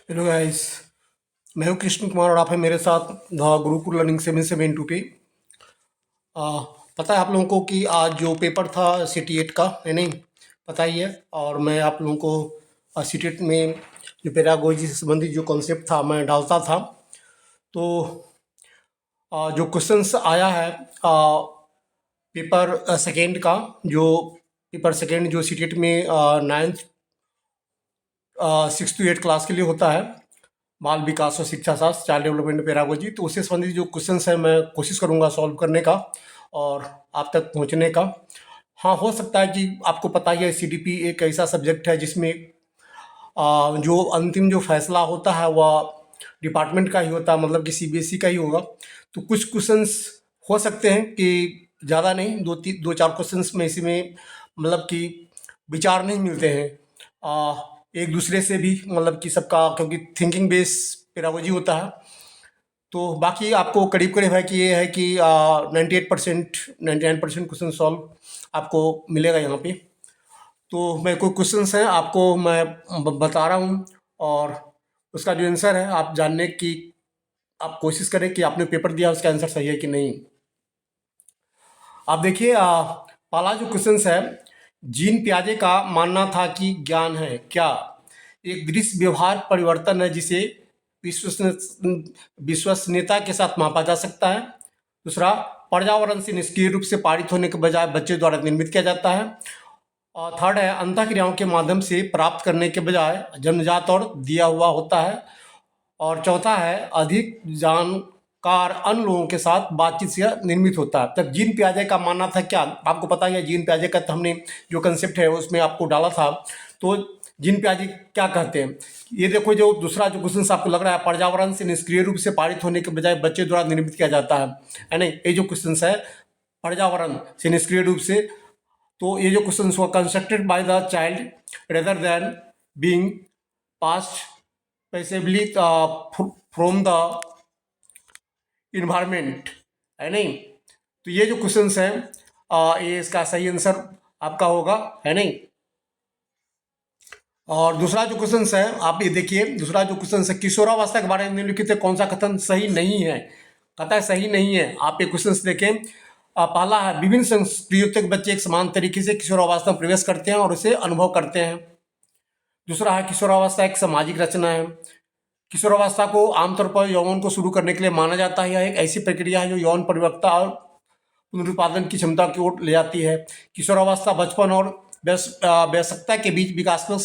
Hello guys. मैं हूँ कृष्ण कुमार और आप हैं मेरे साथ द गुरुकुल लर्निंग 772 पे। आ, पता है आप लोगों को कि आज जो पेपर था CT 8 का है नहीं, पता ही है। और मैं आप लोगों को CT 8 में जो पेडागोजी से संबंधित जो कॉन्सेप्ट था मैं डालता था। तो जो क्वेश्चंस आया है पेपर सेकेंड का, जो पेपर सेकेंड जो CT 8 में 9th 6 to 8 क्लास के लिए होता है, बाल विकास और शिक्षा शास्त्र, चाइल्ड डेवलपमेंट पेडागोजी, तो उससे संबंधित जो क्वेश्चंस हैं मैं कोशिश करूंगा सॉल्व करने का और आप तक पहुंचने का। हाँ, हो सकता है कि आपको पता ही है CDP एक ऐसा सब्जेक्ट है जिसमें जो अंतिम जो फैसला होता है वह डिपार्टमेंट का ही होता है, मतलब कि CBSE का ही होगा। तो कुछ क्वेश्चंस हो सकते हैं कि ज़्यादा नहीं, दो चार क्वेश्चंस में इसमें मतलब कि विचार नहीं मिलते हैं एक दूसरे से भी, मतलब कि सबका, क्योंकि थिंकिंग बेस पेडागोजी होता है। तो बाकी आपको करीब करीब है कि ये है कि 98% 99% क्वेश्चन सॉल्व आपको मिलेगा यहाँ पे। तो मैं कोई क्वेश्चंस हैं आपको मैं बता रहा हूँ, और उसका जो आंसर है आप जानने की आप कोशिश करें कि आपने पेपर दिया उसका आंसर सही है कि नहीं। आप देखिए, पहला जो क्वेश्चन है, जीन पियाजे का मानना था कि ज्ञान है क्या एक दृश्य व्यवहार परिवर्तन है जिसे विश्वसनीयता के साथ मापा जा सकता है। दूसरा, पर्यावरण से निष्क्रिय रूप से पारित होने के बजाय बच्चे द्वारा निर्मित किया जाता है। और थर्ड है, अंतःक्रियाओं के माध्यम से प्राप्त करने के बजाय जन्मजात और दिया हुआ होता है। और चौथा है, अधिक जानकार अन्य लोगों के साथ बातचीत से निर्मित होता है। तब जीन पियाजे का मानना था क्या, आपको पता ही है जीन पियाजे का, तो हमने जो कंसेप्ट है उसमें आपको डाला था। तो जीन पियाजे क्या कहते हैं, ये देखो, जो दूसरा जो क्वेश्चन आपको लग रहा है, पर्यावरण से निष्क्रिय रूप से पारित होने के बजाय बच्चे द्वारा निर्मित किया जाता है नहीं, ये जो क्वेश्चन है पर्यावरण से निष्क्रिय रूप से, तो ये जो क्वेश्चन हुआ, constructed by the child rather than being passed passively from the environment, है नहीं। तो ये जो क्वेश्चन है ये इसका सही आंसर आपका होगा, है नहीं। और दूसरा जो क्वेश्चन है आप ये देखिए, दूसरा जो क्वेश्चन है, किशोरावस्था के बारे में निम्नलिखित से कौन सा कथन सही नहीं है। कहता है सही नहीं है। आप ये क्वेश्चन देखें, पहला है, विभिन्न संस्कृतियों के बच्चे एक समान तरीके से किशोरावस्था में प्रवेश करते हैं और उसे अनुभव करते हैं। दूसरा है, किशोरावस्था एक सामाजिक रचना है। किशोरावस्था को आमतौर पर यौवन को शुरू करने के लिए माना जाता है। यह एक ऐसी प्रक्रिया है जो यौन परिपक्वता और पुनरुत्पादन की क्षमता की ओर ले जाती है। किशोरावस्था बचपन और वयस्कता के बीच विकासात्मक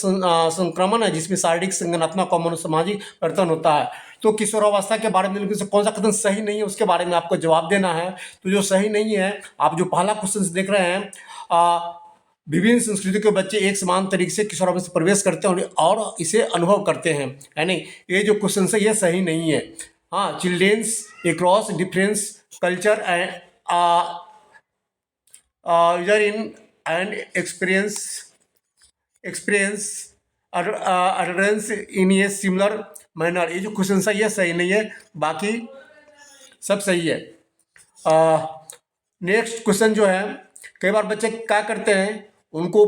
संक्रमण है जिसमें शारीरिक, संगठनात्मक और मनोसामाजिक परिवर्तन होता है। तो किशोरावस्था के बारे में कौन सा कथन सही नहीं है उसके बारे में आपको जवाब देना है। तो जो सही नहीं है, आप जो पहला क्वेश्चन देख रहे हैं, विभिन्न संस्कृतियों के बच्चे एक समान तरीके से किशोरावस्था में प्रवेश करते हैं और इसे अनुभव करते हैं, है नहीं। ये जो क्वेश्चन है ये सही नहीं है। हाँ, childrens across difference culture and user in and experience adherence in a similar manner, ये जो क्वेश्चन है ये सही नहीं है, बाकी सब सही है। नेक्स्ट क्वेश्चन जो है, कई बार बच्चे क्या करते हैं, उनको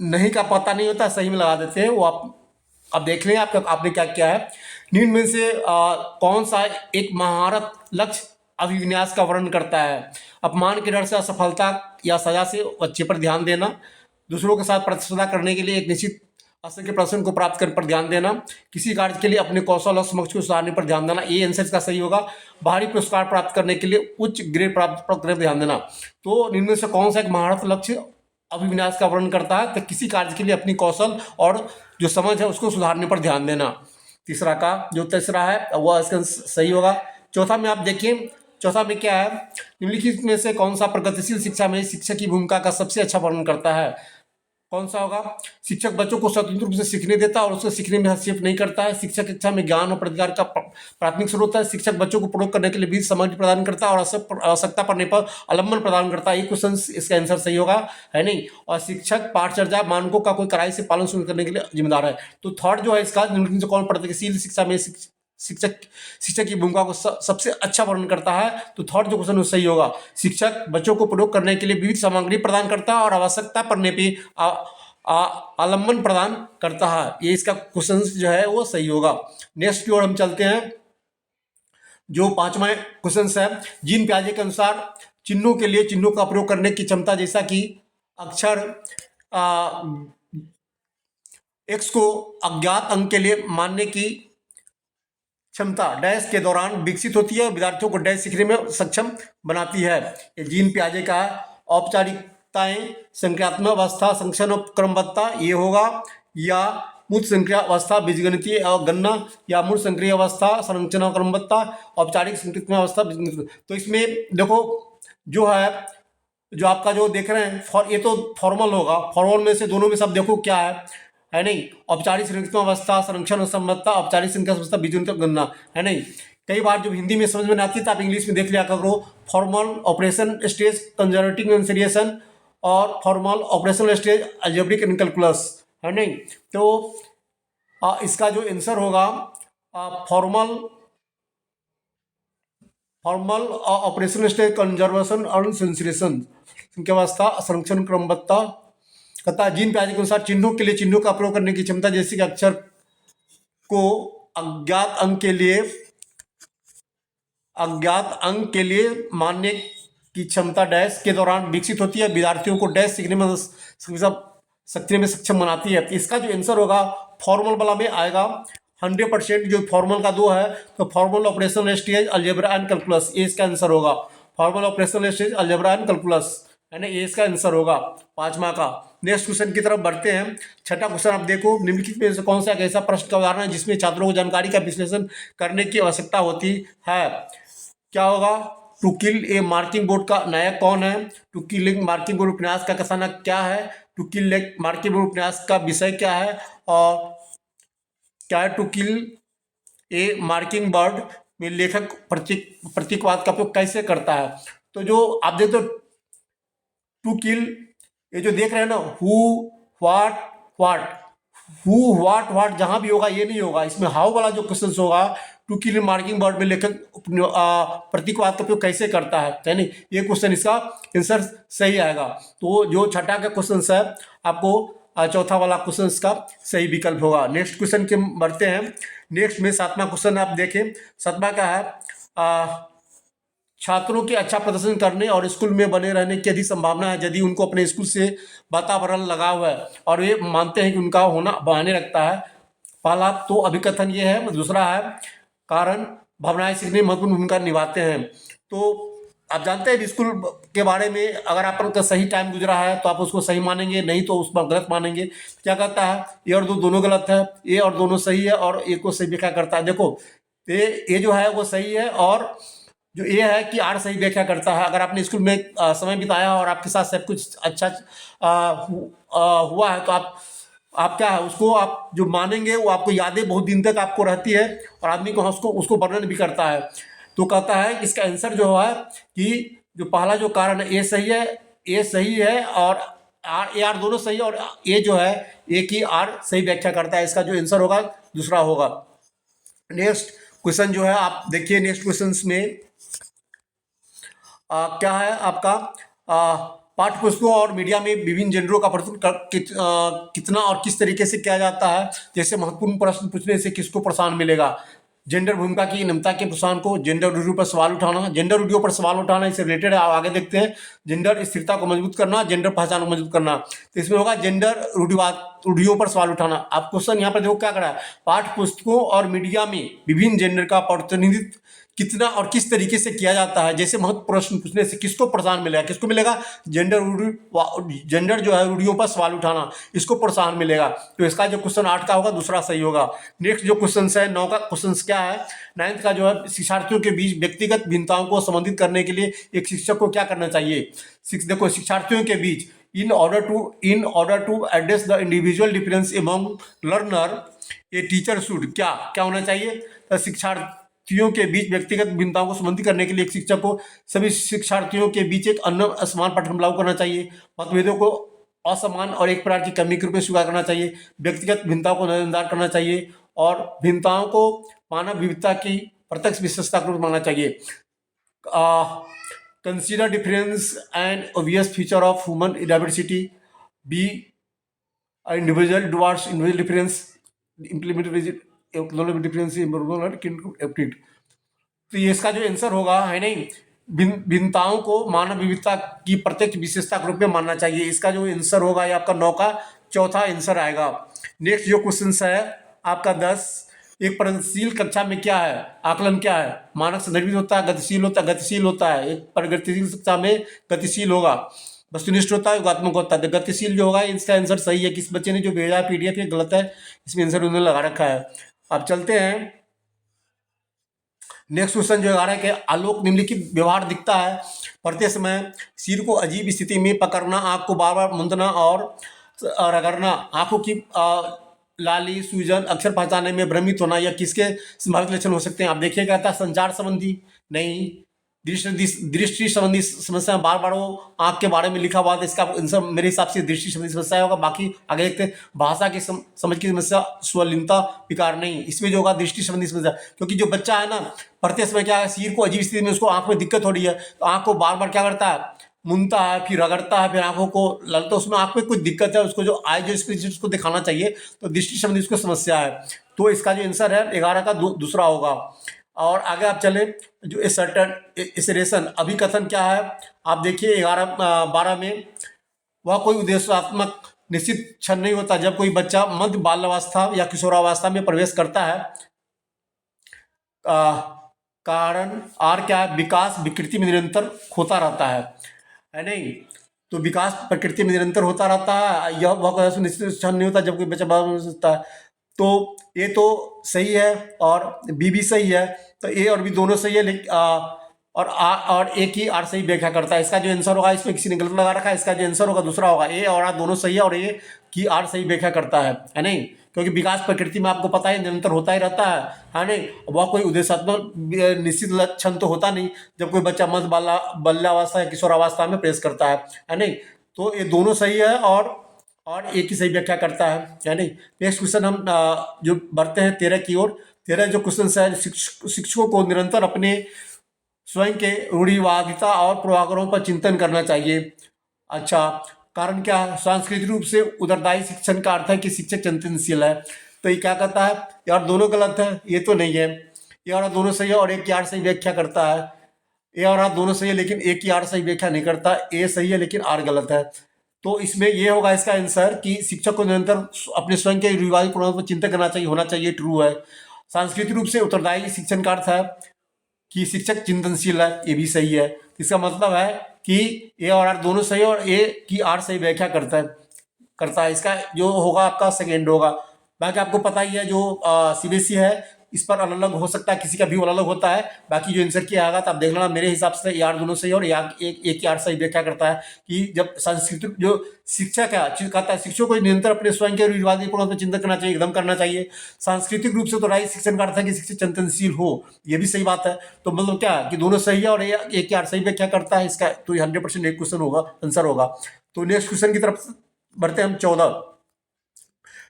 नहीं का पता नहीं होता, सही में लगा देते हैं। वो आप देख लें आपने क्या किया है। निम्न में से कौन सा एक महारत लक्ष्य अभिविन्यास का वर्णन करता है। अपमान के डर से, असफलता या सजा से बच्चे पर ध्यान देना, दूसरों के साथ प्रतिस्पर्धा करने के लिए एक निश्चित स्तर के प्रदर्शन को प्राप्त करने पर ध्यान देना, किसी कार्य के लिए अपने कौशल और समक्ष को सुधारने पर ध्यान देना, ये आंसर का सही होगा। बाहरी पुरस्कार प्राप्त करने के लिए उच्च ग्रेड प्राप्त करने पर ध्यान देना। तो इनमें से कौन सा एक महारत लक्ष्य अभिविन्यास का वर्णन करता है, तो किसी कार्य के लिए अपनी कौशल और जो समझ है उसको सुधारने पर ध्यान देना। तीसरा है वह इसका सही होगा। चौथा में आप देखिए, चौथा में क्या है, निम्नलिखित में से कौन सा प्रगतिशील शिक्षा में शिक्षक की भूमिका का सबसे अच्छा वर्णन करता है। कौन सा होगा। शिक्षक बच्चों को स्वतंत्र रूप से सीखने देता है और उसको सीखने में हस्तक्षेप नहीं करता है। शिक्षक शिक्षा में ज्ञान और प्रतिकार का प्राथमिक स्रोत है। शिक्षक बच्चों को प्रयोग करने के लिए बीज सामग्री प्रदान करता है और आवश्यकता पड़ने पर अवलंबन प्रदान करता है। ये क्वेश्चन इसका आंसर सही होगा, है नहीं। और शिक्षक पाठचर्या मानकों का कोई कड़ाई से पालन सुनिश्चित करने के लिए जिम्मेदार है। तो थर्ड जो है इसका, कौन प्रगतिशील शिक्षा में शिक्षक की भूमिका को सबसे अच्छा वर्णन करता है, तो थर्ड जो क्वेश्चन सही होगा। शिक्षक बच्चों को प्रयोग करने के लिए विविध सामग्री प्रदान करता है और आवश्यकता पड़ने पर आलम्बन प्रदान करता है। ये इसका क्वेश्चन जो है वो सही होगा। नेक्स्ट की ओर हम चलते हैं। जो पांचवा क्वेश्चन है, जीन पियाजे के अनुसार चिन्हों के लिए चिन्हों का प्रयोग करने की क्षमता, जैसा कि अक्षर एक्स को अज्ञात अंक के लिए मानने की क्षमता डैश के दौरान विकसित होती है और विद्यार्थियों को डैश सीखने में सक्षम बनाती है। ये जीन पियाजे का औपचारिकताएं, संक्रियात्मक अवस्था, संरक्षण और क्रमबद्धता ये होगा, या मूल संक्रिया अवस्था बीजगणितीय और गणना, या मूल संक्रिय अवस्था संरचना और क्रमबद्धता, औपचारिक संक्रियात्मक अवस्था बीजगणितीय। तो इसमें देखो जो है, जो आपका जो देख रहे हैं ये तो फॉर्मल होगा। फॉर्मल में से दोनों में सब देखो क्या है नहीं, औपचारिक संरचना अवस्था संरक्षण और संबद्धता, औपचारिक संख्या अवस्था बीजगणितीय गणना, है नहीं। कई बार जब हिंदी में समझ में नहीं आती तो आप इंग्लिश में देख लिया करो। फॉर्मल ऑपरेशन स्टेज कंजर्वेटिव एंसरिएशन और formal operational stage algebraic calculus, है नहीं। तो इसका जो आंसर होगा फॉर्मल ऑपरेशनल स्टेज कंजर्वेशन और सेंसरेशन संख्या अवस्था संरक्षण क्रमबद्धता। कहता है जीन पियाजे के अनुसार चिन्हों के लिए चिन्हों का प्रयोग करने की क्षमता, जैसे कि अक्षर को अज्ञात अंक के लिए मानने की क्षमता डैश के दौरान विकसित होती है, विद्यार्थियों को डैश सीखने में सक्षम बनाती है। तो इसका जो आंसर होगा फॉर्मल वाला में आएगा 100%। जो फॉर्मल का 2 है तो formal operational stage algebra and calculus, ये इसका आंसर होगा। Formal operational stage algebra and calculus, है ना, ये इसका आंसर होगा पांचवा का। नेक्स्ट क्वेश्चन की तरफ बढ़ते हैं। छठा क्वेश्चन आप देखो, निम्नलिखित में से कौन सा एक ऐसा प्रश्न का उदाहरण है जिसमें छात्रों को जानकारी का विश्लेषण करने की आवश्यकता होती है। क्या होगा? To kill a mockingbird का नायक कौन है? To kill a mockingbird उपन्यास का कथानक क्या है? To kill a mockingbird उपन्यास का विषय क्या है? और क्या है to kill a mockingbird में लेखक प्रतीकवाद का उपयोग कैसे करता है? तो जो आप देखते हो टू किल, ये जो देख रहे हैं ना, हु व्हाट व्हाट जहां भी होगा ये नहीं होगा, इसमें हाउ वाला जो क्वेश्चन होगा टू किल मार्किंग बर्ड में लेखक प्रतीकवाद का उपयोग कैसे करता है नहीं, ये क्वेश्चन इसका आंसर सही आएगा। तो जो छठा का क्वेश्चन है आपको चौथा वाला क्वेश्चन का सही विकल्प होगा। नेक्स्ट क्वेश्चन के बढ़ते हैं। नेक्स्ट में सातवां क्वेश्चन आप देखें। सातवां का है छात्रों के अच्छा प्रदर्शन करने और स्कूल में बने रहने की अधिक संभावना है यदि उनको अपने स्कूल से वातावरण लगाव है और ये मानते हैं कि उनका होना बहाने रखता है। पहला तो अभिकथन ये है, दूसरा है कारण भावनाएं सीखने में महत्वपूर्ण भूमिका निभाते हैं। तो आप जानते हैं स्कूल के बारे में, अगर आपका सही टाइम गुजरा है तो आप उसको सही मानेंगे, नहीं तो उस पर गलत मानेंगे। क्या कहता है? ए और दो दोनों गलत है, ए और दोनों सही है और ए को सही व्याख्या करता है। देखो ए जो है वो सही है और जो ये है कि आर सही व्याख्या करता है। अगर आपने स्कूल में समय बिताया और आपके साथ सब कुछ अच्छा हुआ है तो आप क्या है उसको आप जो मानेंगे वो आपको यादें बहुत दिन तक आपको रहती है और आदमी को उसको वर्णन भी करता है। तो कहता है इसका आंसर जो है कि जो पहला जो कारण है ए सही है और आर दोनों सही है और ए जो है ए की आर सही व्याख्या करता है। इसका जो आंसर होगा दूसरा होगा। नेक्स्ट क्वेश्चन जो है आप देखिए, नेक्स्ट क्वेश्चन में क्या है आपका पाठ्य पुस्तकों और मीडिया में विभिन्न जेंडरों का प्रदर्शन कितना और किस तरीके से किया जाता है। जैसे महत्वपूर्ण प्रश्न पूछने से किसको प्रोत्साहन मिलेगा? जेंडर भूमिका की निम्नता के प्रोत्साहन को, जेंडर रूढ़ियों पर सवाल उठाना, जेंडर रूढ़ियों पर सवाल उठाना इससे रिलेटेड है। आगे देखते हैं। जेंडर स्थिरता को मजबूत करना, जेंडर पहचान को मजबूत करना। तो इसमें होगा जेंडर रूढ़ियों पर सवाल उठाना। आप क्वेश्चन यहाँ पर देखो क्या करा है, पाठ्य पुस्तकों और मीडिया में विभिन्न जेंडर का प्रतिनिधित्व कितना और किस तरीके से किया जाता है। जैसे महत्व प्रश्न पूछने से किसको प्रोत्साहन मिलेगा? किसको मिलेगा? जेंडर जो है रूढ़ियों पर सवाल उठाना, इसको प्रोत्साहन मिलेगा। तो इसका जो क्वेश्चन 8 का होगा दूसरा सही होगा। नेक्स्ट जो क्वेश्चन है 9 का क्वेश्चन क्या है? 9th का जो है शिक्षार्थियों के बीच व्यक्तिगत भिन्नताओं को संबोधित करने के लिए एक शिक्षक को क्या करना चाहिए? देखो शिक्षार्थियों के बीच in order to address the individual difference among learner, a teacher should क्या होना चाहिए? तो शिक्षार्थियों के बीच व्यक्तिगत भिन्नताओं को संबोधित करने के लिए एक शिक्षक को सभी शिक्षार्थियों के बीच एक अन्य असमान पाठ्यक्रम लागू करना चाहिए। मतभेदों को असमान और एक प्रकार की कमी के रूप में स्वीकार करना चाहिए। व्यक्तिगत भिन्नताओं को नजरअंदाज करना चाहिए और भिन्नताओं को मानव विविधता की प्रत्यक्ष विशेषता के रूप में मानना चाहिए। Consider difference an obvious feature of human diversity. B. Individual Dooars individual difference implement difference aptitude. तो ये इसका जो आंसर होगा है नहीं, भिन्नताओं को मानव विविधता की प्रत्यक्ष विशेषता के रूप में मानना चाहिए। इसका जो आंसर होगा ये आपका 9 का चौथा आंसर आएगा। नेक्स्ट जो क्वेश्चन है आपका 10, एक प्रगतिशील कक्षा में क्या है, आकलन क्या है? मानक संदर्भित होता है, गतिशील होता है। एक प्रगतिशील कक्षा में गतिशील होगा, वस्तुनिष्ठ होता है, योगात्मक होता है। तो गतिशील जो होगा इसका आंसर सही है। किस बच्चे ने जो भेजा है PDF ये गलत है, इसमें आंसर उन्होंने लगा रखा है। अब चलते हैं नेक्स्ट क्वेश्चन जो आ रहा है कि आलोक निम्नलिखित व्यवहार दिखता है पढ़ते समय: सिर को अजीब स्थिति में पकड़ना, आंख को बार बार मुंदना और रगड़ना, आंखों की लाली, सूजन, अक्षर पहचानने में भ्रमित होना, या किसके संभावित लक्षण हो सकते हैं? आप देखिए कहता है संचार संबंधी, नहीं। दृष्टि संबंधी समस्या, बार बार वो आंख के बारे में लिखा हुआ था, इसका आंसर मेरे हिसाब से दृष्टि संबंधी समस्या होगा। बाकी आगे देखते हैं भाषा की समझ की समस्या, स्वलीनता विकार, नहीं। इसमें जो होगा दृष्टि संबंधी समस्या, क्योंकि जो बच्चा है ना पढ़ते समय क्या है, सिर को अजीब स्थिति में उसको आंख में दिक्कत हो रही है, तो आंख को बार बार क्या करता है, मुनता है, फिर रगड़ता है, फिर आंखों को लगता है उसमें आंख में कुछ दिक्कत है, उसको जो आई जो स्पेशलिस्ट उसको दिखाना चाहिए। तो दृष्टि संबंधी उसको समस्या है। तो इसका जो आंसर है 11 का दूसरा होगा। और आगे आप चले जो एसर्टेशन अभिकथन क्या है, आप देखिए 12 में, वह कोई उद्देश्यात्मक निश्चित क्षण नहीं होता जब कोई बच्चा मध्य बाल्यावस्था या किशोरावस्था में प्रवेश करता है। कारण आर क्या है, विकास विकृति में निरंतर होता रहता है नहीं। तो विकास प्रकृति में निरंतर होता रहता है, यह वह निश्चित क्षण नहीं होता जब कोई बच्चा बाल में सकता है। तो ए तो सही है और बी भी सही है। तो ए और बी दोनों सही है, लेकिन और ए की आर सही व्याख्या करता है। इसका जो आंसर होगा, इसमें किसी ने गलत लगा रखा है, इसका जो आंसर होगा दूसरा होगा। ए और आर दोनों सही है और ए की आर सही व्याख्या करता है नहीं। क्योंकि विकास प्रकृति में आपको पता है निरंतर होता ही रहता है नहीं। वह कोई उद्देश्यात्मक निश्चित लक्षण तो होता नहीं जब कोई बच्चा मध्य बाल्यावस्था या किशोरावस्था में प्रवेश करता है नहीं। तो ये दोनों सही है और एक ही सही व्याख्या करता है नहीं। नेक्स्ट क्वेश्चन हम जो बढ़ते हैं 13 की ओर। 13 जो क्वेश्चन है, शिक्षकों को निरंतर अपने स्वयं के रूढ़िवादिता और पूर्वाग्रहों पर चिंतन करना चाहिए। अच्छा, कारण क्या है? सांस्कृतिक रूप से उत्तरदायी शिक्षण का अर्थ है कि शिक्षक चिंतनशील है। तो ये क्या कहता है यार, दोनों गलत है, ये तो नहीं है। ये और दोनों सही है और एक की आर सही व्याख्या करता है। ए और आर दोनों सही है लेकिन एक की आर सही व्याख्या नहीं करता। ए सही है लेकिन आर गलत है। तो इसमें ये होगा इसका आंसर कि शिक्षक को निरंतर अपने स्वयं के रूढ़िवादी पूर्वाग्रहों पर चिंतन करना चाहिए, होना चाहिए, ट्रू है। सांस्कृतिक रूप से उत्तरदायी शिक्षण का अर्थ है कि शिक्षक चिंतनशील है, ये भी सही है। इसका मतलब है कि ए और आर दोनों सही और ए की आर सही व्याख्या करता है। इसका जो होगा आपका सेकेंड होगा। बाकी आपको पता ही है जो CBSE है इस पर अलग अलग हो सकता है, किसी का व्यू अलग अलग होता है। बाकी जो आंसर किया आएगा तो आप देख लेना, मेरे हिसाब से ए आर दोनों सही और एक की आर सही व्याख्या करता है कि जब सांस्कृतिक जो शिक्षक है कहता है शिक्षकों को निरंतर अपने स्वयं के रूढ़िवादी पूर्वाग्रहों पर चिंतन करना चाहिए, एकदम करना चाहिए। सांस्कृतिक रूप से तो राय शिक्षण का अर्थ है कि शिक्षक चिंतनशील हो, ये भी सही बात है। तो मतलब क्या कि दोनों सही है और एक की आर सही व्याख्या करता है। इसका तो 100% एक क्वेश्चन होगा, आंसर होगा। तो नेक्स्ट क्वेश्चन की तरफ बढ़ते हैं हम।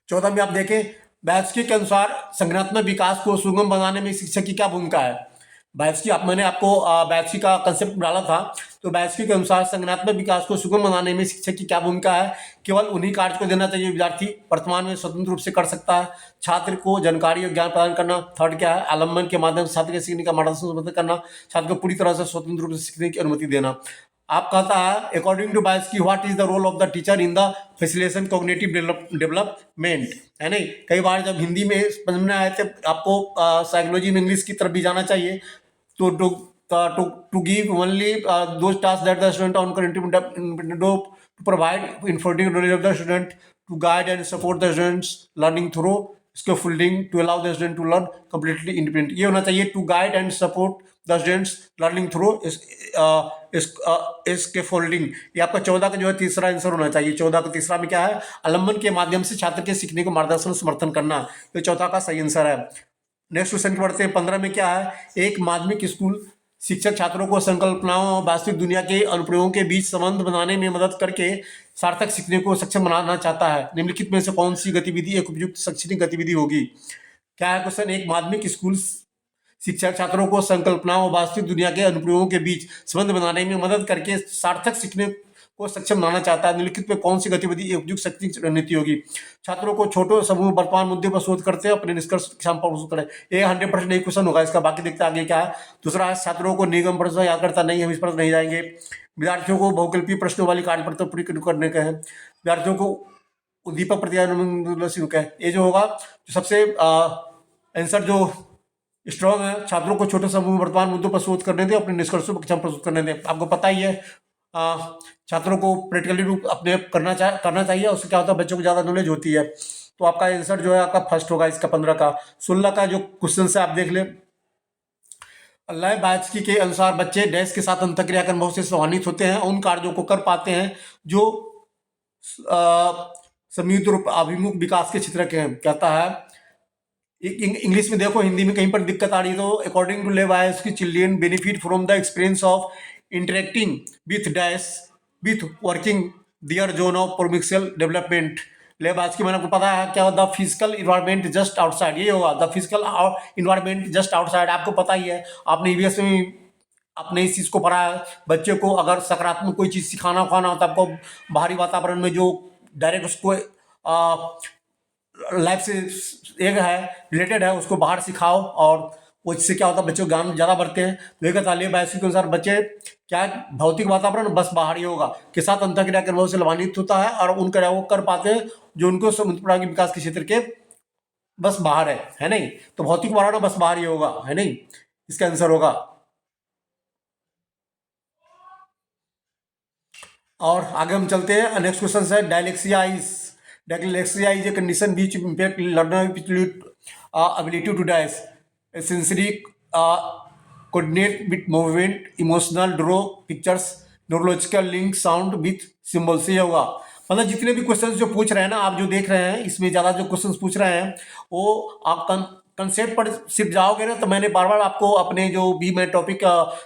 14 में आप देखें, बैस्की के अनुसार संज्ञानात्मक विकास को सुगम बनाने में शिक्षक की क्या भूमिका है? बैस्की मैंने आपको बैस्की का कंसेप्ट डाला था। तो बैस्की के अनुसार संज्ञानात्मक विकास को सुगम बनाने में शिक्षक की क्या भूमिका है? केवल उन्हीं कार्य को देना चाहिए विद्यार्थी वर्तमान में स्वतंत्र रूप से कर सकता है। छात्र को जानकारी और ज्ञान प्रदान करना। थर्ड क्या है? आलम्बन के माध्यम से छात्र के सीखने का मार्गदर्शन करना। छात्र को पूरी तरह से स्वतंत्र रूप से सीखने की अनुमति देना। आप कहता है according to Vygotsky what is the role of the teacher in the facilitation cognitive development, है नहीं। कई बार जब हिंदी में समझ में आए थे आपको साइकोलॉजी में इंग्लिश की तरफ भी जाना चाहिए। तो to give only those task that the student on to provide informative knowledge of the student, to guide and support the students learning through scaffolding, to allow the student to learn completely independent. ये होना चाहिए to guide and support the students learning through scaffolding. ये आपका 14 का जो है तीसरा answer होना चाहिए। 14 का तीसरा में क्या है? आलम्बन के माध्यम से छात्र के सीखने को मार्गदर्शन समर्थन करना। ये 14 का सही आंसर है। नेक्स्ट क्वेश्चन की बढ़ते हैं। 15 में क्या है? एक माध्यमिक स्कूल शिक्षक छात्रों को संकल्पनाओं और वास्तविक दुनिया के अनुप्रयोगों के बीच संबंध बनाने में मदद करके सार्थक सीखने को सक्षम बनाना चाहता है। निम्नलिखित में से कौन सी गतिविधि एक उपयुक्त शैक्षणिक गतिविधि होगी? क्या है क्वेश्चन? एक माध्यमिक स्कूल शिक्षक छात्रों को संकल्पनाओं और वास्तविक दुनिया के अनुप्रयोगों के बीच संबंध बनाने में मदद करके सार्थक सीखने को सक्षम बनाना चाहता है। निम्नलिखित में कौन सी गतिविधि एक उपयुक्त शैक्षणिक रणनीति होगी? छात्रों को छोटे समूह वर्तमान मुद्दे पर शोध करते हैं, अपने निष्कर्ष शाम पर प्रस्तुत करें। ये 100% एक क्वेश्चन होगा इसका। बाकी देखते हैं आगे क्या है। दूसरा है छात्रों को निगम प्रश्न याद करता नहीं, हम इस पर नहीं जाएंगे। विद्यार्थियों को बहुकल्पीय प्रश्नों वाली कार्यपत्र पूरी करने का है। विद्यार्थियों को उद्दीपक प्रतिक्रिया का है। ये जो होगा जो सबसे आंसर जो स्ट्रॉन्ग है, छात्रों को छोटे समूह वर्तमान मुद्दों पर शोध करने दें, अपने निष्कर्षों पर कक्षा प्रस्तुत करने दें। आपको पता ही है छात्रों को प्रैक्टिकली रूप अपने करना चाहिए। उससे क्या होता है, बच्चों को ज़्यादा नॉलेज होती है। तो आपका आंसर जो है आपका फर्स्ट होगा इसका 15 का। 16 का जो क्वेश्चन है आप देख ले। लय बायस्की के अनुसार बच्चे डैश के साथ अंतःक्रिया कर बहुत से सम्मानित होते हैं, उन कार्यों को कर पाते हैं जो संयुक्त रूप अभिमुख विकास के क्षेत्र के हैं। कहता है इंग्लिश में देखो, हिंदी में कहीं पर दिक्कत आ रही है तो according to Lev Vygotsky children benefit from the experience of interacting with dash with working their zone of proximal development. Lev Vygotsky मैंने आपको पता है क्या, the physical environment just outside, ये होगा the physical environment just outside. आपको पता ही है, आपने ईवीएस में आपने इस चीज़ को पढ़ा है। बच्चे को अगर सकारात्मक कोई चीज़ सिखाना उखाना हो तो आपको बाहरी वातावरण में जो डायरेक्ट उसको लाइफ से एक है रिलेटेड है उसको बाहर सिखाओ, और उससे क्या होता है बच्चों ज्ञान ज़्यादा बढ़ते हैं। लेकिन तालीम बायस्की के अनुसार बच्चे क्या है, भौतिक वातावरण बस बाहरी होगा के साथ अंतःक्रिया के अनुभव से लाभान्वित होता है, और उन क्रियाओं को कर पाते हैं जो उनको समुद्र के विकास के क्षेत्र के बस बाहर है नहीं। तो भौतिक वातावरण बस बाहर ही होगा, है नहीं, इसका आंसर होगा। और आगे हम चलते हैं। नेक्स्ट क्वेश्चन है dyslexia is a condition which impact learner ability to dash sensory coordinate with movement, emotional draw pictures, neurological link sound with symbols। ये होगा मतलब जितने भी क्वेश्चंस जो पूछ रहे हैं ना, आप जो देख रहे हैं इसमें ज़्यादा जो क्वेश्चंस पूछ रहे हैं वो आप कंसेप्ट पर सिर्फ जाओगे ना, तो मैंने बार बार आपको अपने जो भी मैं टॉपिक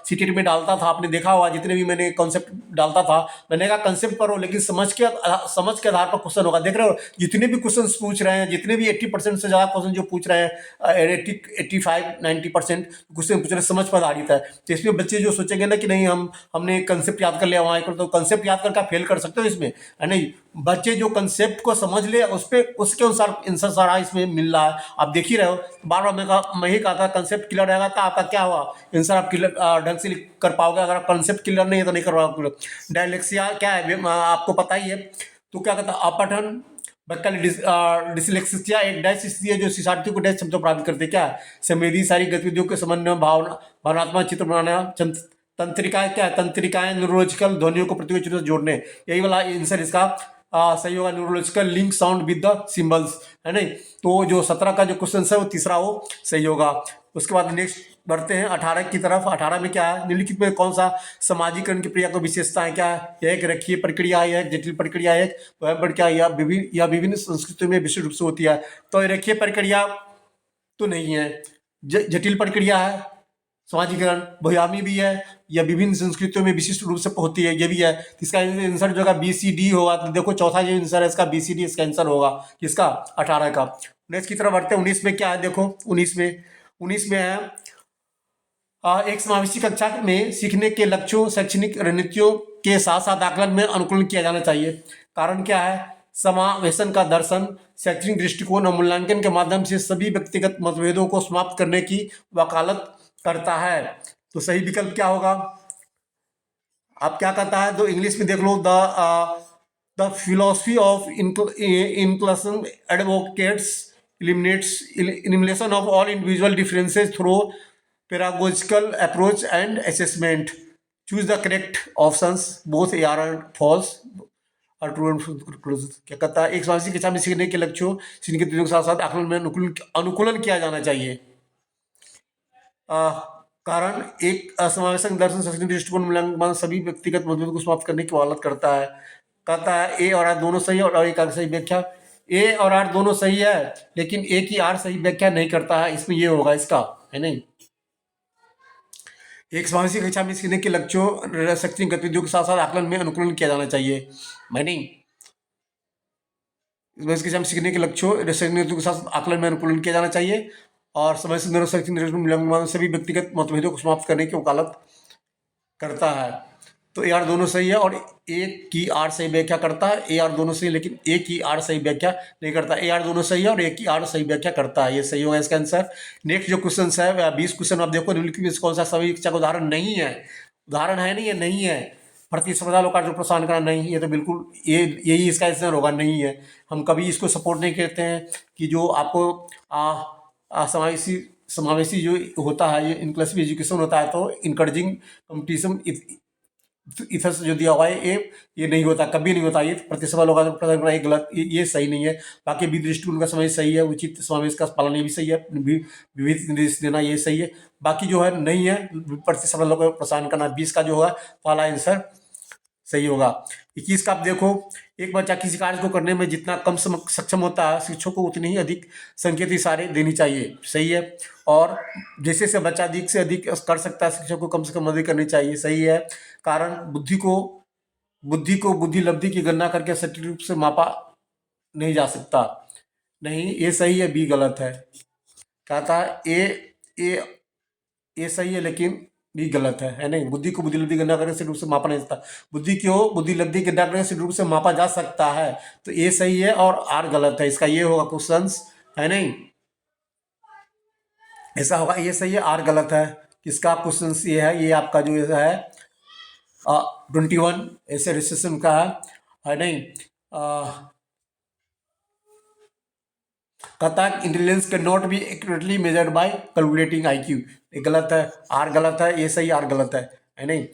सीटीटी में डालता था, आपने देखा होगा जितने भी मैंने कॉन्सेप्ट डालता था, मैंने कहा कंसेप्ट पर हो लेकिन समझ के आधार पर क्वेश्चन होगा। देख रहे हो जितने भी क्वेश्चन पूछ रहे हैं, जितने भी 80% से ज़्यादा क्वेश्चन जो पूछ रहे हैं, 85-90% क्वेश्चन पूछ रहे हैं समझ पर आधारित है। तो इसमें बच्चे जो सोचेंगे ना कि नहीं हमने कंसेप्ट याद कर लिया वहाँ पर, तो कंसेप्ट याद करके फेल कर सकते हो इसमें, है नहीं। बच्चे जो कंसेप्ट को समझ ले उसके अनुसार आंसर सारा इसमें मिल रहा है। आप देख ही रहे हो, बार बार मैं ही कहा था कंसेप्ट क्लियर रहेगा तो आपका क्या हुआ आंसर आप क्लियर ढंग से कर पाओगे। अगर कंसेप्ट क्लियर नहीं है तो नहीं कर पाओगे। डायलेक्सिया क्या है आपको पता ही है। तो क्या कहता है, अपठन डिसलेक्सिया एक डैश स्थिति है जो शिक्षार्थी को डैश शब्दों प्राप्त करते क्या है, संवेदी सारी गतिविधियों के समन्वय भावनात्मक चित्र बनाना, तंत्रिकाएं क्या है, तंत्रिकाएं न्यूरोलॉजिकल ध्वनियों को प्रतियोगी चित्रों से जोड़ने, यही वाला आंसर इसका सही होगा। Neurological link sound with the symbols, है नहीं। तो जो 17 का जो क्वेश्चन है वो तीसरा वो सही होगा। उसके बाद नेक्स्ट बढ़ते हैं 18 की तरफ। 18 में क्या है, निम्नलिखित में कौन सा सामाजिकरण की प्रक्रिया को विशेषताएं क्या है, यह एक रेखीय प्रक्रिया है, एक जटिल प्रक्रिया है, वह क्या या विभिन्न संस्कृतियों में विशिष्ट रूप से होती है। तो रेखीय प्रक्रिया तो नहीं है, जटिल प्रक्रिया है, समाजीकरण बहुआयामी भी है, या विभिन्न संस्कृतियों में विशिष्ट रूप से होती है, ये भी है। इसका आंसर जो है BCD होगा। तो देखो चौथा जो आंसर है इसका BCD इसका आंसर होगा किसका, 18 का। नेक्स्ट की तरफ बढ़ते हैं। 19 में क्या है, देखो 19 में है एक समावेशी कक्षा में सीखने के लक्ष्यों शैक्षणिक रणनीतियों के साथ साथ आकलन में अनुकूलन किया जाना चाहिए। कारण क्या है, समावेशन का दर्शन शैक्षणिक दृष्टिकोण और मूल्यांकन के माध्यम से सभी व्यक्तिगत मतभेदों को समाप्त करने की वकालत करता है। तो सही विकल्प क्या होगा, आप क्या कहता है, तो इंग्लिश में देख लो, the philosophy of inclusion advocates elimination of all individual differences through pedagogical approach and assessment. Choose the correct options, both are false और ट्रू एंड क्लोज। क्या कहता है, एक समावेशी कक्षा में सीखने के लक्ष्यों सीखने के साथ साथ आकलन में अनुकूलन किया जाना चाहिए। कारण एक असमावेशक दर्शन शैक्षणिक दृष्टिकोण मूल्यांकन सभी व्यक्तिगत मतभेदों को समाप्त करने की वकालत करता है। कहता है ए और आर दोनों सही और एक आर सही व्याख्या। ए और आर दोनों सही है लेकिन ए की आर सही व्याख्या नहीं करता है, इसमें ये होगा इसका, है नहीं। एक समावेशी कक्षा में सीखने के लक्ष्यों शैक्षणिक गतिविधियों के साथ साथ आकलन में अनुकूलन किया जाना चाहिए, मैं नहीं। कक्षा में सीखने के लक्ष्यों शैक्षणिक गतिविधियों के साथ आकलन में अनुकूलन किया जाना चाहिए और समय से शैक्षणिक मूल्यांकन सभी व्यक्तिगत मतभेदों को समाप्त करने की वकालत करता है। तो ए आर दोनों सही है और एक की आर सही व्याख्या करता है। ए आर दोनों सही है लेकिन एक की आर सही व्याख्या नहीं करता। ए आर दोनों सही है और एक की आर सही व्याख्या करता है। ये सही होगा इसका आंसर। नेक्स्ट जो क्वेश्चन है 20 क्वेश्चन आप देखो, निम्नलिखित में से कौन सा सभी का उदाहरण नहीं है? उदाहरण है नहीं, ये नहीं है। प्रतिस्पर्धा लोग का जो प्रोत्साहन करना नहीं, ये तो बिल्कुल यही इसका आंसर होगा, नहीं है। हम कभी इसको सपोर्ट नहीं करते हैं कि जो आपको समावेशी समावेशी जो होता है, ये इनक्लूसिव एजुकेशन होता है, तो इनकरेजिंग कंपटीशन इधर से जो दिया हुआ है ये नहीं होता, कभी नहीं होता। ये प्रतिस्पर्धा लोग ये गलत, ये सही नहीं है। बाकी विधि दृष्टिकोण का समावेश सही है, उचित समावेश का पालन ये भी सही है, विविध निर्देश देना ये सही है। बाकी जो है नहीं है, प्रतिस्पर्धा लोग को प्रोत्साहन करना। 20 का जो होगा पहला आंसर सही होगा। 21 का आप देखो, एक बच्चा किसी कार्य को करने में जितना कम सक्षम होता है, शिक्षक को उतनी ही अधिक संकेत इशारे देनी चाहिए, सही है। और जैसे से बच्चा अधिक से अधिक कर सकता है, शिक्षक को कम से कम मदद करनी चाहिए, सही है। कारण बुद्धि लब्धि की गणना करके सटीक रूप से मापा नहीं जा सकता, नहीं, ये सही है, बी गलत है। कहता है ए ये सही है लेकिन बी गलत है नहीं। बुद्धि को बुद्धि लब्धि गणना करके सही रूप से मापा नहीं सकता। बुद्धि को बुद्धि लब्धि गणना करके सही रूप से मापा जा सकता है, तो ये सही है और आर गलत है। इसका ये होगा क्वेश्चन, है नहीं, ऐसा होगा, ये सही है, आर गलत है। किसका क्वेश्चन ये है, ये आपका जो है 21 ऐसे रिसेशन का है नहीं। कहता है intelligence can not be accurately measured by calculating IQ, ये गलत है, आर गलत है, ये सही, आर गलत है नहीं।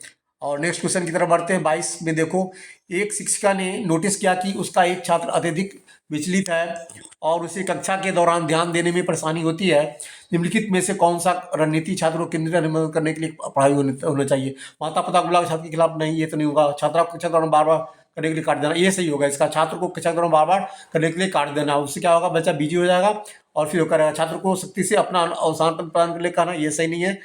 और नेक्स्ट क्वेश्चन की तरफ बढ़ते हैं। 22 में देखो, एक शिक्षिका ने नोटिस किया कि उसका एक छात्र अत्यधिक विचलित है और उसे कक्षा के दौरान ध्यान देने में परेशानी होती है। निम्नलिखित में से कौन सा रणनीति छात्र को केंद्रीय मदद करने के लिए पढ़ाई होना चाहिए? माता पिता को बुला छात्र के खिलाफ नहीं, ये तो नहीं होगा। छात्रा को कक्षा के दौरान बार बार करने के लिए काट देना, ये सही होगा इसका। छात्र को कक्षा के दौरान बार बार करने के लिए काट देना, उससे क्या होगा, बच्चा बिजी हो जाएगा और फिर वो करेगा। छात्र को सख्ती से अपना अवसान प्रदान के लिए कहना, ये सही नहीं है।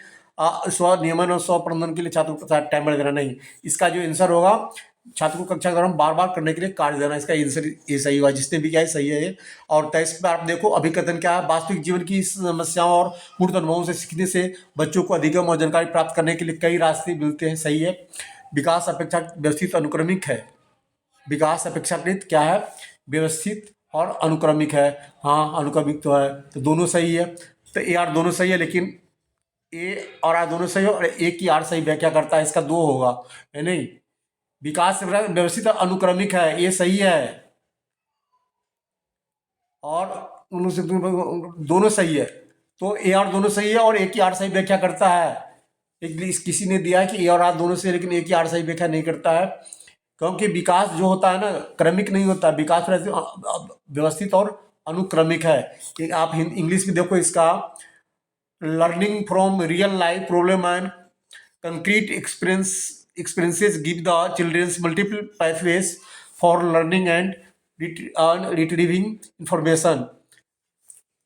स्व नियमन और स्व प्रबंधन के लिए छात्र को टाइम बढ़ देना, नहीं। इसका जो आंसर होगा, छात्र को कक्षा के दौरान बार बार करने के लिए काट देना, इसका आंसर ये सही हुआ। जिसने भी क्या है सही है ये। और 23 पर आप देखो, अभिकथन क्या है, वास्तविक जीवन की समस्याओं और मूर्त अनुभवों से सीखने से बच्चों को अधिगम और जानकारी प्राप्त करने के लिए कई रास्ते मिलते हैं, सही है। विकास अपेक्षाकृत व्यवस्थित अनुक्रमिक है। विकास अपेक्षाकृत क्या है, व्यवस्थित और अनुक्रमिक है। हाँ, अनुक्रमिक तो है, तो दोनों सही है। तो ए आर दोनों सही है, लेकिन ए और आर दोनों सही है और एक की आर सही व्याख्या करता है, इसका 2 होगा, है नहीं। विकास व्यवस्थित और अनुक्रमिक है, ये सही है, और उनमें से दोनों सही है। तो ए आर दोनों सही है और एक की आर सही व्याख्या करता है। किसी ने दिया है कि ए और आर दोनों सही, लेकिन एक की आर सही व्याख्या नहीं करता है, क्योंकि विकास जो होता है ना, क्रमिक नहीं होता। विकास व्यवस्थित और अनुक्रमिक है। आप इंग्लिश में देखो इसका, learning from real life problem and concrete experiences give the children's multiple pathways for learning and retrieving information।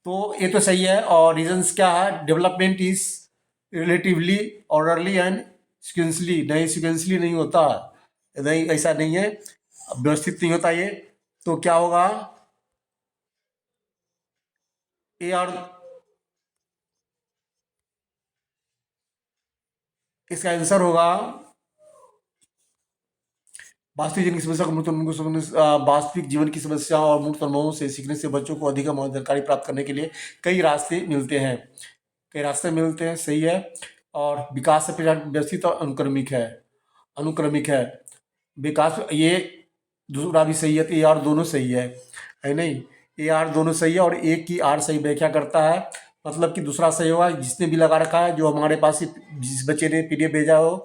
तो ये तो सही है। और रीजंस क्या है, development is relatively orderly and sequentially, नहीं, सिक्वेंसली नहीं होता, नहीं, ऐसा नहीं है, व्यवस्थित नहीं होता ये। तो क्या होगा, ए और इसका आंसर होगा वास्तविक जीवन की समस्या को वास्तविक जीवन की समस्या और मूर्त अनुभवों से सीखने से बच्चों को अधिक जानकारी प्राप्त करने के लिए कई रास्ते मिलते हैं, सही है। और विकास से व्यवस्थित और अनुक्रमिक है। विकास ये दूसरा भी सही है, तो ए आर दोनों सही है नहीं। ए आर दोनों सही है और एक की आर सही व्याख्या करता है, मतलब कि दूसरा सही होगा। जिसने भी लगा रखा है, जो हमारे पास जिस बच्चे ने पीडीएफ भेजा हो,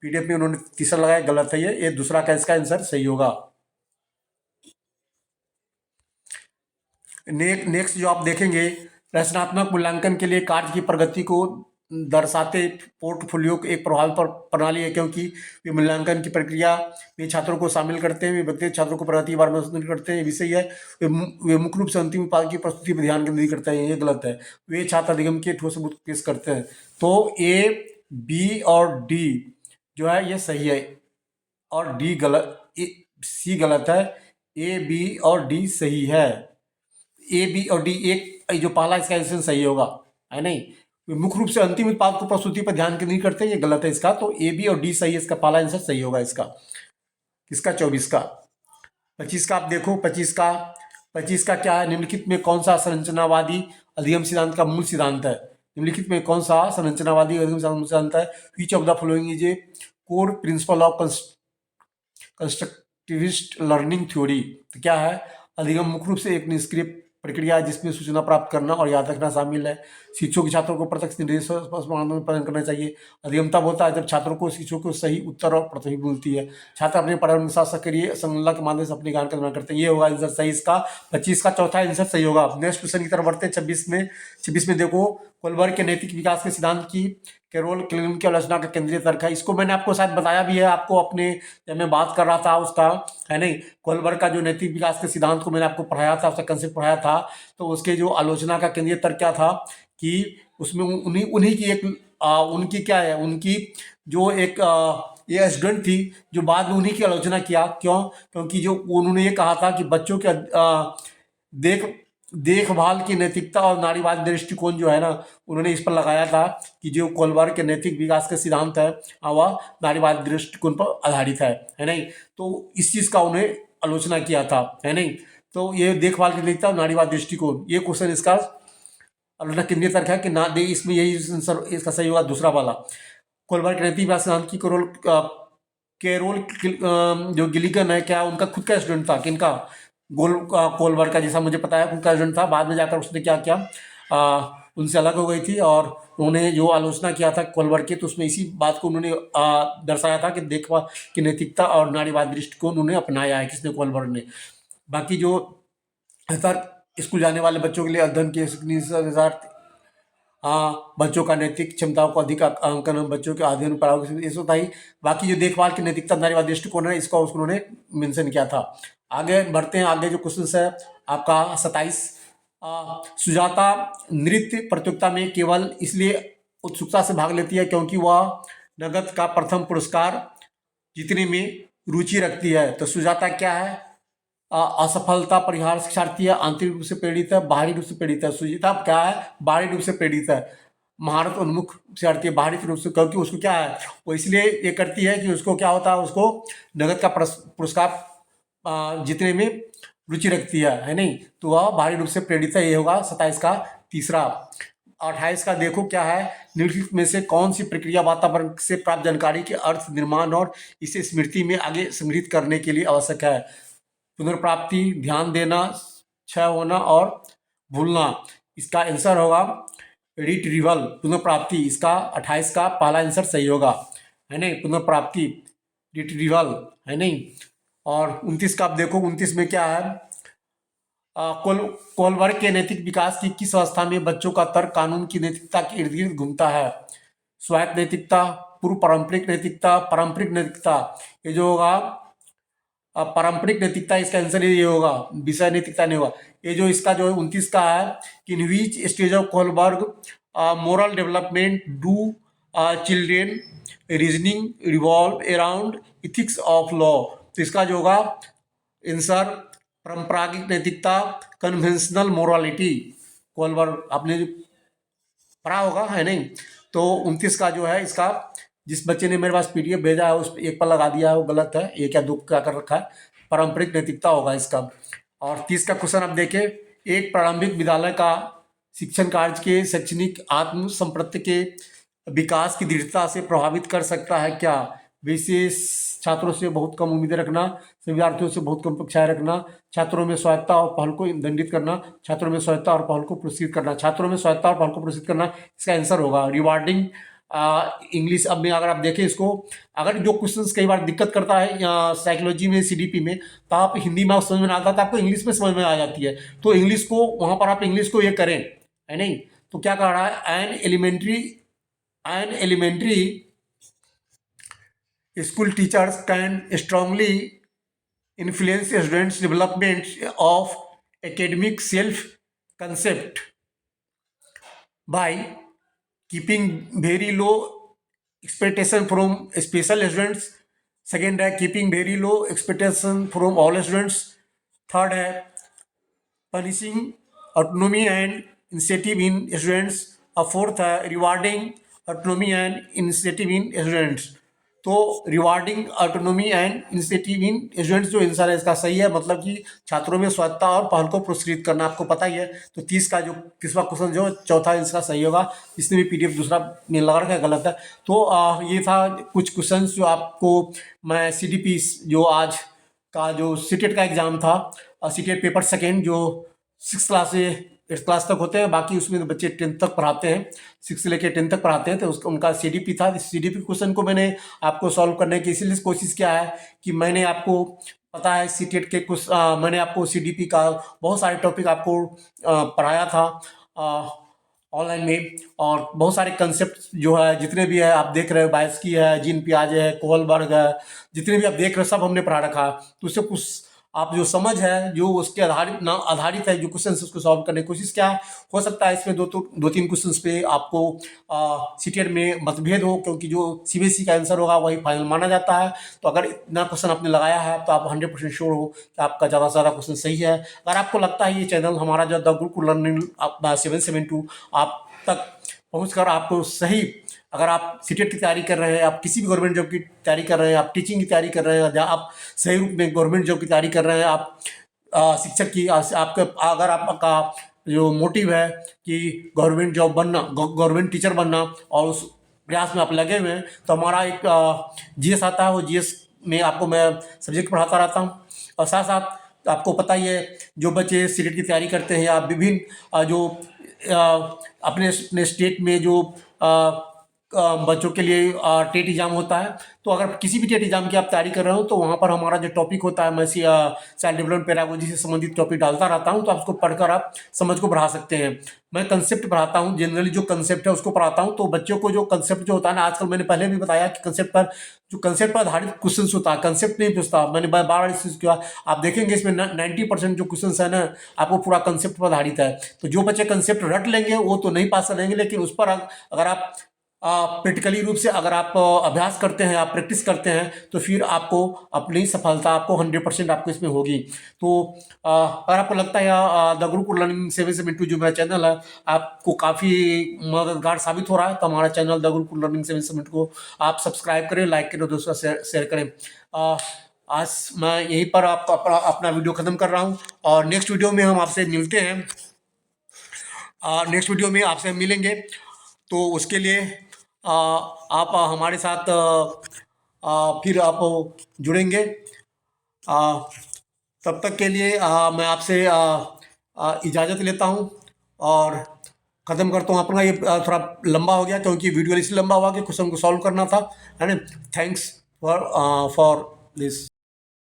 पीडीएफ में उन्होंने तीसरा लगाया, गलत है ये दूसरा का इसका आंसर सही होगा। नेक्स्ट जो आप देखेंगे, रचनात्मक मूल्यांकन के लिए कार्य की प्रगति को दर्शाते पोर्टफोलियो एक प्रभावी प्रणाली है, क्योंकि वे मूल्यांकन की प्रक्रिया में छात्रों को शामिल करते हैं, वे व्यक्तिगत छात्रों को प्रगति के बारे में सूचित करते हैं, विषय है। वे मुख्य रूप से अंतिम उत्पाद की प्रस्तुति पर ध्यान केंद्रित करते हैं, ये गलत है। वे छात्र अधिगम के ठोस सबूत पेश करते हैं। तो ए, बी और डी जो है ये सही है और डी गलत, सी गलत है। ए, बी और डी सही है। ए, बी और डी, एक जो पहला इसका आंसर सही होगा, है नहीं। मुख्य रूप से अंतिम उत्पाद को प्रस्तुति पर ध्यान केंद्रित करते हैं, ये गलत है इसका। तो ए बी और डी सही है, इसका पहला आंसर सही होगा इसका। किसका? 24 का। 25 का आप देखो, 25 का क्या है? निम्नलिखित में कौन सा संरचनावादी अधिगम सिद्धांत का मूल सिद्धांत है? निम्नलिखित में कौन सा संरचनावादी अधिगम सिद्धांत है? Which of the following is a core principle of constructivist learning theory? तो क्या है? अधिगम मुख्य रूप से एक निष्क्रिय प्रक्रिया है जिसमें सूचना प्राप्त करना और याद रखना शामिल है। शिक्षकों के छात्रों को प्रत्यक्ष निर्देश प्रदान करना चाहिए। अधिगम तब होता है जब छात्रों को शिक्षकों को सही उत्तर और प्रतिभा मिलती है। छात्र अपने पर्यावरण के साथ सक्रिय संलग्न के माध्यम से अपने ज्ञान का निर्माण करते हैं। ये होगा आंसर सही इसका। 25 का चौथा आंसर सही होगा। नेक्स्ट क्वेश्चन की तरफ बढ़ते हैं। 26 में देखो, कोलबर्ग के नैतिक विकास के सिद्धांत की कैरोल क्लिन की आलोचना का केंद्रीय तर्क है। इसको मैंने आपको शायद बताया भी है, आपको अपने जब मैं बात कर रहा था उसका, है नहीं, कोलबर्ग का जो नैतिक विकास के सिद्धांत को मैंने आपको पढ़ाया था, उसका कंसेप्ट पढ़ाया था। तो उसके जो आलोचना का केंद्रीय तर्क क्या था कि उसमें उन्हीं उन्हीं की एक उनकी क्या है, उनकी जो एक ये स्टूडेंट थी जो बाद में उन्हीं की आलोचना किया। क्यों? क्योंकि जो उन्होंने ये कहा था कि बच्चों के देख देखभाल की नैतिकता और नारीवाद दृष्टिकोण जो है ना, उन्होंने इस पर लगाया था कि जो कोलबर्ग के नैतिक विकास के सिद्धांत है वह नारीवाद दृष्टिकोण पर आधारित है नहीं। तो इस चीज़ का उन्हें आलोचना किया था, है नहीं। तो ये देखभाल की नैतिकता और नारीवाद दृष्टिकोण, ये क्वेश्चन इसका आलोचना केंद्रीय तर्क है कि ना दे, इसमें यही आंसर इसका सही होगा दूसरा वाला। कोलबर्ग के नैतिक विकास सिद्धांत की जो गिलिगन है, क्या उनका खुद का स्टूडेंट था? किनका? कोलबर्ग का, जैसा मुझे पता है खुद का स्टूडेंट था। बाद में जाकर उसने क्या किया, उनसे अलग हो गई थी और उन्होंने जो आलोचना किया था कोलबर्ग की, तो उसमें इसी बात को उन्होंने दर्शाया था कि देखभाल की नैतिकता और नारीवाद दृष्टिकोण उन्होंने अपनाया है। किसने? कोलबर्ग ने। बाकी जो सर स्कूल जाने वाले बच्चों के लिए अध्ययन के बच्चों का नैतिक क्षमताओं को अधिक अंकन, बच्चों के अध्ययन पर ये होता ही। बाकी जो देखभाल की नैतिकता नारीवाद दृष्टिकोण है, इसका उसको उन्होंने मेंशन किया था। आगे बढ़ते हैं। आगे जो क्वेश्चन है आपका 27, सुजाता नृत्य प्रतियोगिता में केवल इसलिए उत्सुकता से भाग लेती है क्योंकि वह नगद का प्रथम पुरस्कार जीतने में रुचि रखती है। तो सुजाता क्या है? असफलता परिहार शिक्षार्थी है, आंतरिक रूप से प्रेरित है, बाहरी रूप से प्रेरित है। सुजीता क्या है? बाहरी रूप से प्रेरित है। महारत उन्मुख शिक्षार्थी है बाहरी रूप से, क्योंकि उसको क्या है, वो इसलिए ये करती है कि उसको क्या होता है, उसको नगद का पुरस्कार जीतने में रुचि रखती है नहीं। तो वह बाहरी रूप से प्रेरित है। ये होगा 27 का तीसरा। 28 का देखो क्या है, निम्नलिखित में से कौन सी प्रक्रिया वातावरण से प्राप्त जानकारी के अर्थ निर्माण और इसे स्मृति में आगे संग्रहित करने के लिए आवश्यक है? पुनर्प्राप्ति, ध्यान देना, क्षय होना और भूलना। इसका आंसर होगा रिट्रीवल, पुनर्प्राप्ति। इसका 28 का पहला आंसर सही होगा, है नहीं, पुनर्प्राप्ति, रिट्रीवल, है नहीं। और 29 का आप देखो, 29 में क्या है, कोलबर्ग के नैतिक विकास की किस अवस्था में बच्चों का तर्क कानून की नैतिकता के इर्द गिर्द घूमता है? स्वायत्त नैतिकता, पूर्व पारंपरिक नैतिकता, पारंपरिक नैतिकता। ये जो होगा पारंपरिक नैतिकता, इसका आंसर ये होगा, विषय नैतिकता नहीं होगा। ये जो इसका जो 29 का है, कि in which stage of Kohlberg moral development do children reasoning revolve around ethics of law. तो इसका जो होगा आंसर परंपरागत नैतिकता, कन्वेंशनल मोरालिटी। कोलबर्ग आपने जो पढ़ा होगा, है नहीं। तो 29 का जो है इसका, जिस बच्चे ने मेरे पास पीडीएफ भेजा है उस पर एक पर लगा दिया है, वो गलत है। ये क्या दो क्या कर रखा है, पारंपरिक नैतिकता होगा इसका। और 30 का क्वेश्चन आप देखें, एक प्रारंभिक विद्यालय का शिक्षण कार्य के शैक्षणिक आत्म संप्रत्ति के विकास की दृढ़ता से प्रभावित कर सकता है क्या? विशेष छात्रों से बहुत कम उम्मीदें रखना, विद्यार्थियों से बहुत कम अपेक्षाएं रखना, छात्रों में स्वायत्ता और पहल को दंडित करना, छात्रों में स्वायत्ता और पहल को पुरस्कृत करना। छात्रों में स्वायत्ता और पहल को पुरस्कृत करना, इसका आंसर होगा रिवार्डिंग इंग्लिश। अब में अगर आप देखें इसको, अगर जो क्वेश्चंस कई बार दिक्कत करता है साइकोलॉजी में, सीडीपी में, तो आप हिंदी में समझ में आता है तो आपको इंग्लिश में समझ में आ जाती है। तो इंग्लिश को वहाँ पर आप इंग्लिश को ये करें, है नहीं। तो क्या कह रहा है, an elementary school teachers can strongly influence students development of academic self concept by keeping very low expectation from special students. Second है keeping very low expectation from all students. Third है punishing autonomy and initiative in students. Fourth है rewarding autonomy and initiative in students. तो rewarding autonomy and initiative in students जो answer है इसका सही है, मतलब कि छात्रों में स्वायत्ता और पहल को पुरस्कृत करना, आपको पता ही है। तो 30वां क्वेश्चन जो चौथा इसका सही होगा। इसने भी पीडीएफ दूसरा में लगा रखा है, गलत है। तो ये था कुछ क्वेश्चन जो आपको मैं सीडीपी जो आज का जो सीटेट का एग्जाम था, सीटेट पेपर सेकेंड जो 6 क्लास से 8 क्लास तक होते हैं, बाकी उसमें तो बच्चे 10th तक पढ़ाते हैं, 6 से लेकर 10 तक पढ़ाते हैं। तो उसका उनका सीडीपी था। सीडीपी क्वेश्चन को मैंने आपको सॉल्व करने की इसीलिए कोशिश किया है कि मैंने आपको पता है सीटेट के कुछ मैंने आपको सीडीपी का बहुत सारे टॉपिक आपको पढ़ाया था ऑनलाइन में, और बहुत सारे कंसेप्ट जो है जितने भी है आप देख रहे हो, बायस्की है, जीन पियाजे है, कोहलबर्ग है, जितने भी आप देख रहे हो सब हमने पढ़ा रखा है। तो उससे कुछ आप जो समझ है जो उसके आधारित है जो क्वेश्चन उसको सॉल्व करने की कोशिश क्या है। हो सकता है इसमें दो तीन क्वेश्चंस पे आपको सीटेट में मतभेद हो, क्योंकि जो सीबीएसई का आंसर होगा वही फाइनल माना जाता है। तो अगर इतना क्वेश्चन आपने लगाया है तो आप 100% श्योर हो कि आपका ज़्यादा से ज़्यादा क्वेश्चन सही है। अगर आपको लगता है ये चैनल हमारा जो द गुरुकुल लर्निंग 772 आप तक पहुँच आपको सही, अगर आप सीटेट की तैयारी कर रहे हैं, आप किसी भी गवर्नमेंट जॉब की तैयारी कर रहे हैं, आप टीचिंग की तैयारी कर रहे हैं, या आप सही रूप में गवर्नमेंट जॉब की तैयारी कर रहे हैं, आप शिक्षक की आपके अगर आपका जो मोटिव है कि गवर्नमेंट जॉब बनना, गवर्नमेंट टीचर बनना, और उस प्रयास में आप लगे हुए हैं, तो हमारा एक जीएस आता है, वो जीएस में आपको मैं सब्जेक्ट पढ़ाता रहता हूँ। और साथ साथ आपको पता ही है जो बच्चे सीटेट की तैयारी करते हैं या विभिन्न जो अपने अपने स्टेट में जो बच्चों के लिए टेट एग्जाम होता है, तो अगर किसी भी टेट एग्जाम की आप तैयारी कर रहे हो तो वहाँ पर हमारा जो टॉपिक होता है, मैं चाइल्ड डेवलपमेंट पेडागोजी से संबंधित टॉपिक डालता रहता हूँ। तो आप उसको पढ़कर आप समझ को बढ़ा सकते हैं। मैं कंसेप्ट पढ़ाता हूँ, जनरली जो कंसेप्ट है उसको पढ़ाता हूँ। तो बच्चों को जो कंसेप्ट जो होता है ना, आजकल मैंने पहले भी बताया कि कंसेप्ट पर आधारित क्वेश्चन होता है, कंसेप्ट नहीं पूछता। मैंने बार बार इस चीज़ किया, आप देखेंगे इसमें 90% जो क्वेश्चन है ना आपको पूरा कंसेप्ट पर आधारित है। तो जो बच्चे कंसेप्ट रट लेंगे वो तो नहीं पास करेंगे, लेकिन उस पर अगर आप प्रैक्टिकली रूप से अगर आप अभ्यास करते हैं, आप प्रैक्टिस करते हैं, तो फिर आपको अपनी सफलता आपको 100% आपको इसमें होगी। तो अगर आपको लगता है द गुरुकुल लर्निंग 772 जो मेरा चैनल है आपको काफ़ी मददगार साबित हो रहा है, तो हमारा चैनल द गुरुकुल लर्निंग 772 को आप सब्सक्राइब करें, लाइक करें, दोस्तों शेयर करें। आज मैं यहीं पर अपना वीडियो ख़त्म कर रहा हूँ, और नेक्स्ट वीडियो में हम आपसे मिलते हैं। नेक्स्ट वीडियो में आपसे मिलेंगे, तो उसके लिए आप हमारे साथ फिर आप जुड़ेंगे। तब तक के लिए मैं आपसे इजाज़त लेता हूँ और ख़त्म करता हूँ। अपना ये थोड़ा लंबा हो गया क्योंकि वीडियो इसलिए लंबा हुआ कि क्वेश्चन को सॉल्व करना था, है ना। Thanks for this.